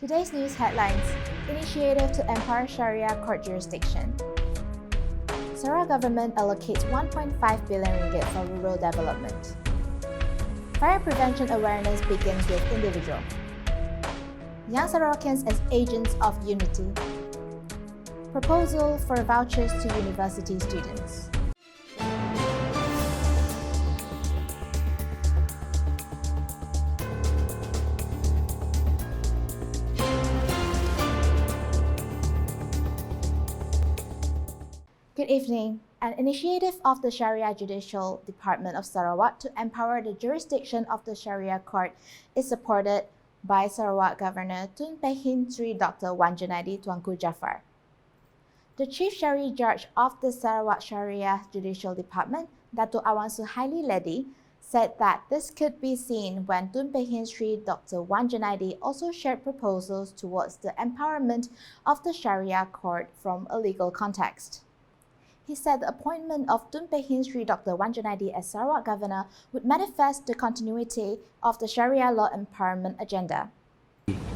Today's news headlines: Initiative to empower Sharia court jurisdiction. Sarawak government allocates 1.5 billion ringgit for rural development. Fire prevention awareness begins with individual. Young Sarawakians as agents of unity. Proposal for vouchers to university students. Good evening. An initiative of the Shariah Judicial Department of Sarawak to empower the jurisdiction of the Sharia court is supported by Sarawak Governor Tun Pehin Sri Dr. Wan Junaidi Tuanku Jaafar. The Chief Shari Judge of the Sarawak Sharia Judicial Department, Dato' Awan Suhaili Ledi, said that this could be seen when Tun Pehin Sri Dr. Wan Junaidi also shared proposals towards the empowerment of the Sharia court from a legal context. He said the appointment of Tun Pehin Sri Dr. Wan Junaidi as Sarawak Governor would manifest the continuity of the Sharia law empowerment agenda.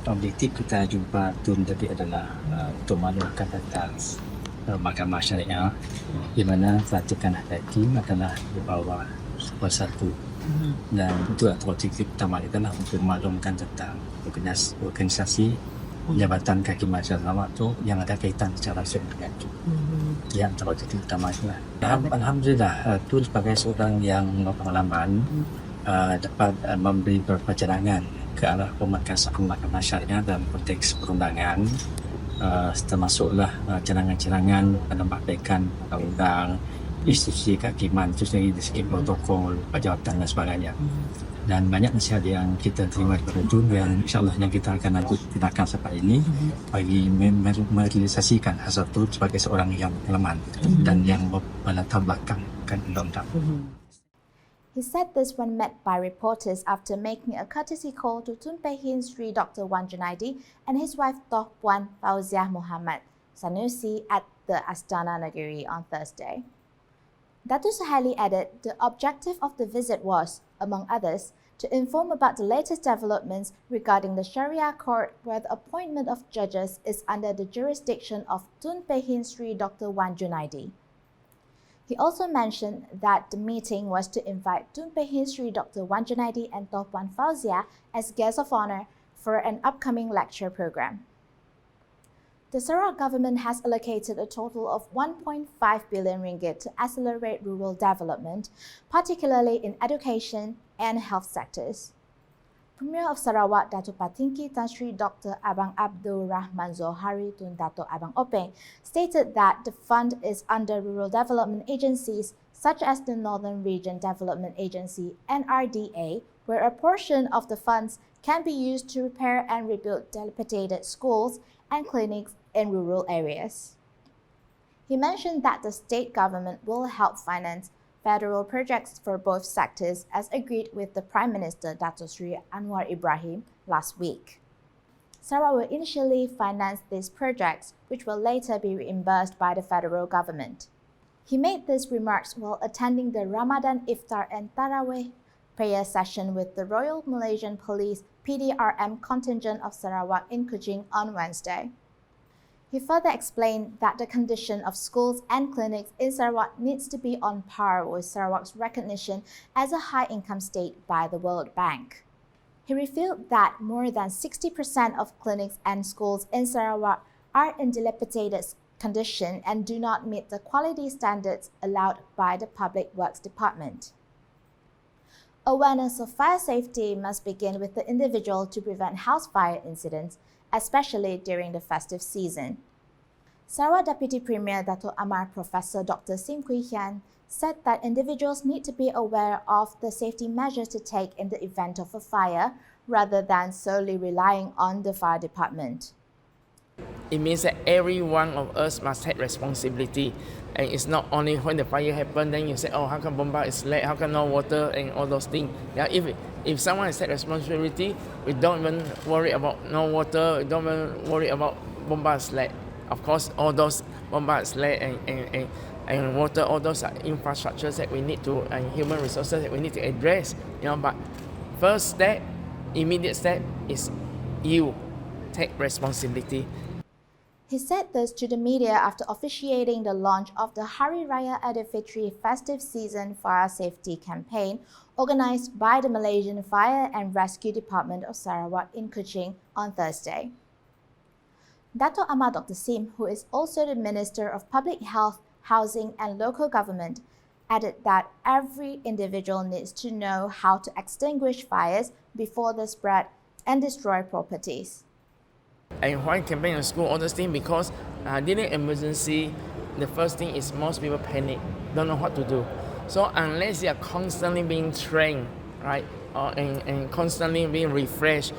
Objektif kita jumpa Tun tadi adalah untuk maklumkan tentang Mahkamah Syariah di mana perhatikan hakim adalah di bawah Super 1 dan itu objektif utama kita lah untuk maklumkan tentang organisasi Jabatan Kehakiman Sarawak tu yang ada kaitan secara langsung dengan itu. Yang objektif utama itulah. Alhamdulillah, Tun sebagai seorang yang berpengalaman dapat memberi beberapa cadangan ke arah pemangkasan Mahkamah Syariah dalam konteks perundangan, termasuklah cadangan-cadangan penambahbaikan undang-undang, institusi kehakiman itu sendiri dari segi protokol, jabatan dan sebagainya. Dan banyak nasihat yang kita terima daripada Tun yang insyaAllah yang kita akan lanjut tindakan sampai ini bagi merealisasikan hasrat Tun sebagai seorang yang pengalaman dan yang berlatar belakangkan undang-undang. He said this when met by reporters after making a courtesy call to Tun Pehin Sri Dr. Wan Junaidi and his wife Toh Puan Fauziah Muhammad Sanusi at the Astana Negeri on Thursday. Dato' Suhaili added the objective of the visit was, among others, to inform about the latest developments regarding the Sharia court where the appointment of judges is under the jurisdiction of Tun Pehin Sri Dr. Wan Junaidi. He also mentioned that the meeting was to invite Tun Pehin Sri Dr. Wan Junaidi and Toh Puan Fauziah as guests of honor for an upcoming lecture program. The Sarawak government has allocated a total of 1.5 billion ringgit to accelerate rural development, particularly in education and health sectors. Premier of Sarawak, Dato' Patingki Tan Sri Dr. Abang Abdul Rahman Zohari Tun Dato' Abang Openg, stated that the fund is under rural development agencies such as the Northern Region Development Agency (NRDA), where a portion of the funds can be used to repair and rebuild dilapidated schools and clinics in rural areas. He mentioned that the state government will help finance federal projects for both sectors as agreed with the Prime Minister Dato' Sri Anwar Ibrahim last week. Sarawak will initially finance these projects, which will later be reimbursed by the federal government. He made these remarks while attending the Ramadan Iftar and Tarawih prayer session with the Royal Malaysian Police PDRM contingent of Sarawak in Kuching on Wednesday. He further explained that the condition of schools and clinics in Sarawak needs to be on par with Sarawak's recognition as a high-income state by the World Bank. He revealed that more than 60% of clinics and schools in Sarawak are in dilapidated condition and do not meet the quality standards allowed by the Public Works Department. Awareness of fire safety must begin with the individual to prevent house fire incidents, especially during the festive season. Sarawak Deputy Premier Dato' Amar Professor Dr. Sim Kui Hian said that individuals need to be aware of the safety measures to take in the event of a fire, rather than solely relying on the fire department. It means that every one of us must take responsibility, and it's not only when the fire happens then you say, oh, how come bomba is late, how come no water, and all those things. Yeah, if someone has take responsibility, we don't even worry about no water, we don't even worry about bomba is late. Of course, all those bomba is late and water, all those are infrastructures that we need to, and human resources that we need to address. But first step, immediate step is you take responsibility. He said this to the media after officiating the launch of the Hari Raya Aidilfitri festive season fire safety campaign organized by the Malaysian Fire and Rescue Department of Sarawak in Kuching on Thursday. Dato' Amar Dr. Sim, who is also the Minister of Public Health, Housing and Local Government, added that every individual needs to know how to extinguish fires before they spread and destroy properties. And why campaign in school, all those things, because during emergency, the first thing is most people panic, don't know what to do. So unless you are constantly being trained, right, and constantly being refreshed.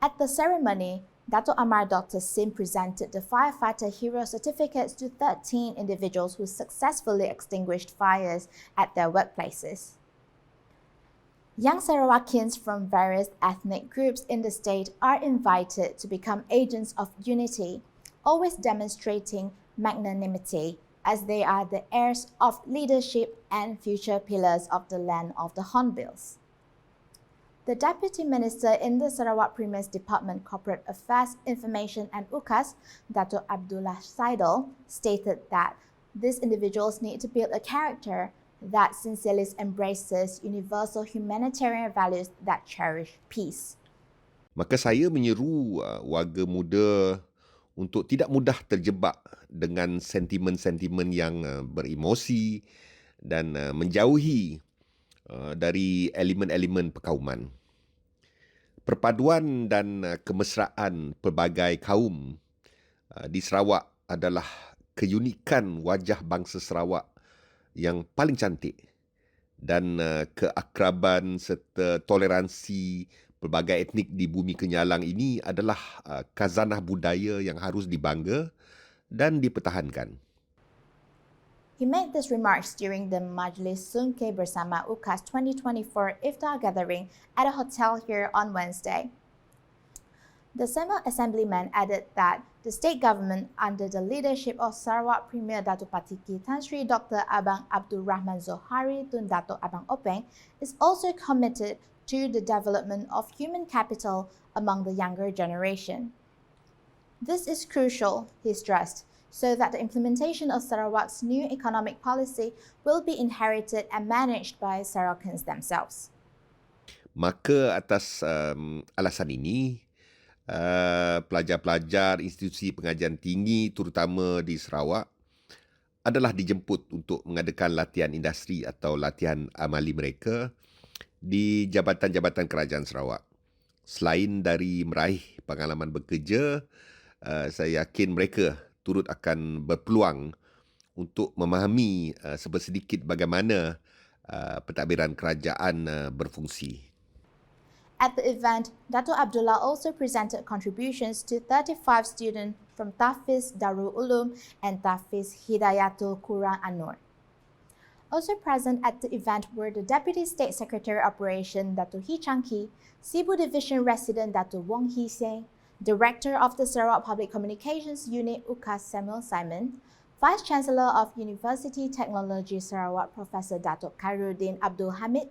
At the ceremony, Dato' Amar Dr. Sim presented the Firefighter Hero Certificates to 13 individuals who successfully extinguished fires at their workplaces. Young Sarawakians from various ethnic groups in the state are invited to become agents of unity, always demonstrating magnanimity, as they are the heirs of leadership and future pillars of the land of the Hornbills. The Deputy Minister in the Sarawak Premier's Department Corporate Affairs, Information and UKAS, Dato' Abdullah Saidal, stated that these individuals need to build a character that sincerely embraces universal humanitarian values that cherish peace. Maka saya menyeru warga muda untuk tidak mudah terjebak dengan sentimen-sentimen yang beremosi dan menjauhi dari elemen-elemen perkauman. Perpaduan dan kemesraan pelbagai kaum di Sarawak adalah keunikan wajah bangsa Sarawak yang paling cantik, dan keakraban serta toleransi pelbagai etnik di bumi Kenyalang ini adalah khazanah budaya yang harus dibangga dan dipertahankan. He made these remarks during the Majlis Sungkeh Bersama UKAS 2024 Iftar gathering at a hotel here on Wednesday. The Semel Assemblyman added that the state government, under the leadership of Sarawak Premier Datuk Patiki Tan Sri Dr. Abang Abdul Rahman Zohari Tun Datuk Abang Openg, is also committed to the development of human capital among the younger generation. This is crucial, he stressed, so that the implementation of Sarawak's new economic policy will be inherited and managed by Sarawakians themselves. Maka atas alasan ini, pelajar-pelajar institusi pengajian tinggi terutama di Sarawak adalah dijemput untuk mengadakan latihan industri atau latihan amali mereka di jabatan-jabatan kerajaan Sarawak. Selain dari meraih pengalaman bekerja, saya yakin mereka turut akan berpeluang untuk memahami sebersedikit bagaimana pentadbiran kerajaan berfungsi. At the event, Dato' Abdullah also presented contributions to 35 students from Tahfiz Darul Ulum and Tahfiz Hidayatul Quran An-Nur. Also present at the event were the Deputy State Secretary Operation Dato' Hee Chang-Ki, Sibu Division Resident Dato' Wong Hee Seng, Director of the Sarawak Public Communications Unit UKAS Samuel Simon, Vice Chancellor of University Technology Sarawak Professor Dato' Khairuddin Abdul Hamid,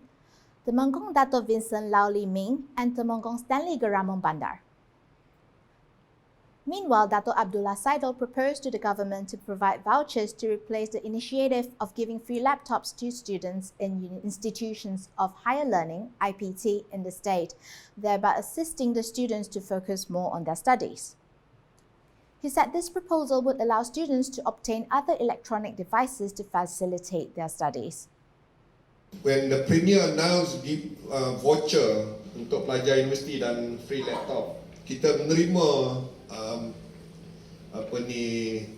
Temenggung Dato' Vincent Lau Lee Ming, and Temenggung Stanley Geramong Bandar. Meanwhile, Dato' Abdullah Saidal proposed to the government to provide vouchers to replace the initiative of giving free laptops to students in institutions of higher learning, IPT, in the state, thereby assisting the students to focus more on their studies. He said this proposal would allow students to obtain other electronic devices to facilitate their studies. When the Premier announced voucher untuk pelajar universiti dan free laptop, kita menerima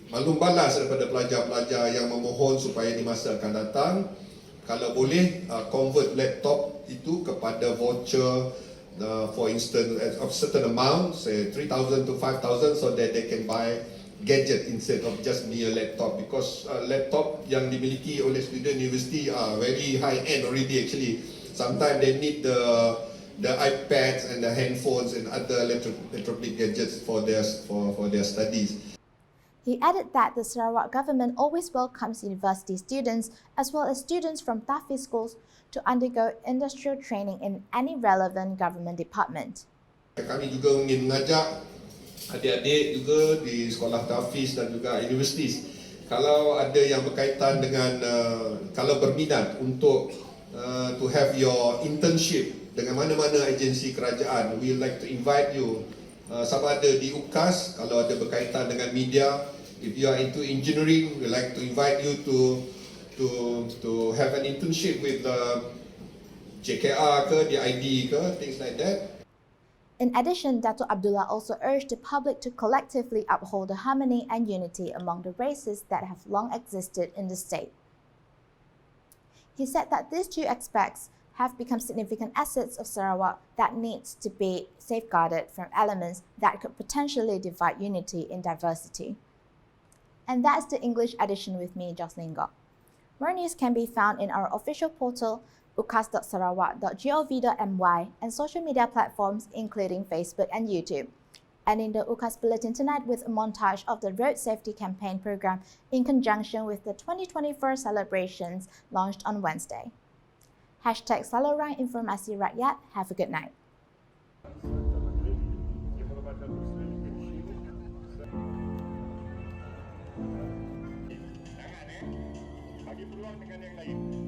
maklum balas daripada pelajar-pelajar yang memohon supaya di masa akan datang, kalau boleh convert laptop itu kepada voucher, for instance of certain amount, say 3,000 to 5,000, so that they can buy gadget instead of just mere laptop, because laptop yang dimiliki oleh student university are very high end already actually. Sometimes they need the iPads and the handphones and other electronic gadgets for their studies. He added that the Sarawak government always welcomes university students as well as students from Tahfiz schools to undergo industrial training in any relevant government department. Kami juga ingin mengajak adik-adik juga di sekolah tahfiz dan juga universiti. Kalau ada yang berkaitan dengan kalau berminat untuk to have your internship dengan mana-mana agensi kerajaan, we like to invite you. Sama ada di UKAS, kalau ada berkaitan dengan media, if you are into engineering, we like to invite you to have an internship with JKR ke, DID ke, things like that. In addition, Dato' Abdullah also urged the public to collectively uphold the harmony and unity among the races that have long existed in the state. He said that these two aspects have become significant assets of Sarawak that needs to be safeguarded from elements that could potentially divide unity in diversity. And that's the English edition with me, Jocelyn Goh. More news can be found in our official portal, ukas.sarawak.gov.my, and social media platforms including Facebook and YouTube. And in the UKAS Bulletin tonight with a montage of the Road Safety Campaign program in conjunction with the 2024 celebrations launched on Wednesday. #Saluran Informasi Rakyat. Have a good night. Bagi peluang dengan yang lain.